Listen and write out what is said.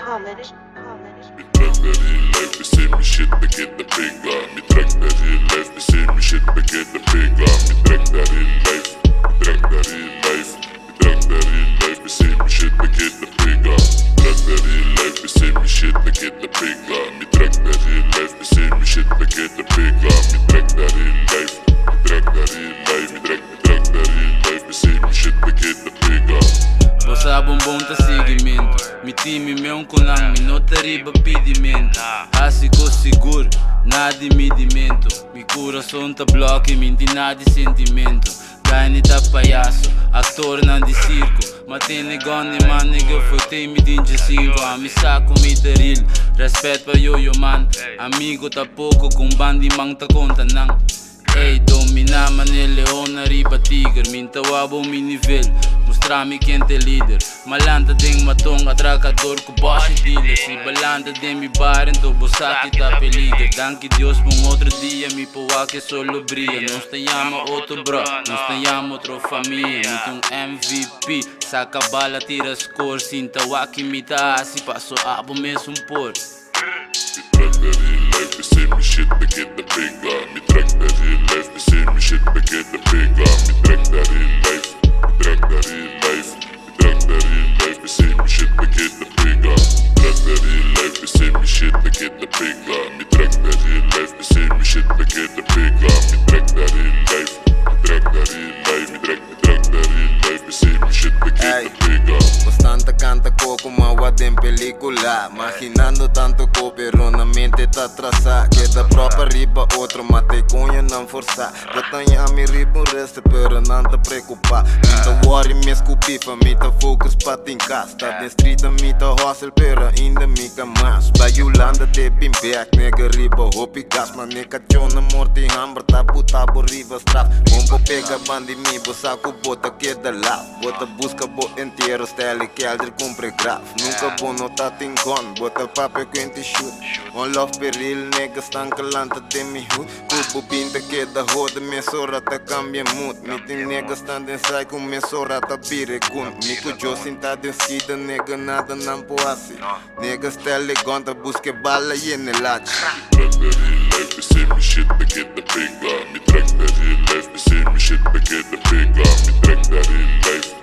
Mitt drag där i life, vi ser min shit, begynner bygga. Mitt drag där i life, vi ser min shit, begynner bygga. Mitt drag där i life, mitt drag där i life, mitt drag där i life, vi ser min shit, begynner bygga. Mitt drag där i life, vi ser min shit, begynner bygga. Mitt drag där i life, vi ser min shit, begynner bygga. Mitt drag där i life, mitt drag där i life, mitt drag där i life, vi ser min shit, begynner bygga. Bossa bombom tá seguimento. Mi time meu com lang, mi nota riba pedimento. Assim com seguro, nada impedimento. Mi coração tá bloque, mi nada de sentimento. Gaine tá palhaço, ator não de circo. Matei negócio, man, nigga, foi time de 5. A mi saco, mi taril, respeito pra yo man. Amigo tá pouco, com bandi mang tá conta nang. Ei, dominama ne leona riba tiger. Minta wabo mi nível, mostrar-me quem é líder. Malanta den matong, atracador com boss dealer. Se balanta den mi bar, então bossa que tá peliga. Danke Deus por outro dia, mi poa que solo brilha. Nós te llama outro bro, nós te llama outra família. Então MVP, saca bala, tira score. Sinta waki mi tá assim, passo abo mesmo por. Mitt drag där i life, vi ser min shit, begynner bygga. Mitt drag där i life, vi ser min shit, begynner bygga. Mitt drag där i life, mitt drag där i life, mitt drag där i life, vi ser min shit, begynner bygga. Mitt drag där i life, vi ser min shit, begynner bygga. Mitt drag där i life, vi ser min shit, begynner bygga. Mitt drag där i life, mitt drag där i life, mitt drag där i life, vi ser min shit, begynner bygga. Bastante canta como uma en película. Imaginando tanto co, pero na mente tá atrasada. Queda própria riba, outro mate cunha não forçar. Eu tenho a mi riba, resto, pero não te preocupar. Minta worry, me escupifa, me tá focus pra tinkas. Tá de street, me tá hustle, pero ainda me camas. Ba Yolanda te pimpeak, nega riba, hopi gas. Mas nega chona morte, hambre, tá botabo riba, straf. Bombo pega bandi mi, bo saco bota queda lá. Bota busca bo inteiro, style kelder compre graf. Nunca bo nota tingon, bota papel quente shoot. On love peril, nega stan calanta de mi hood. Cubo pinta queda roda, me sora ta cambia mood. Meeting nega stan den sai com me sora ta pire kun. Mico jo sinta den skida, nega nada não poase. Nega style gonta, busque bala e enelate. Mitt drag där i life, vi ser min shit, begynner bygga. Mitt drag där i life, vi ser min shit, begynner bygga. Mitt drag där i life.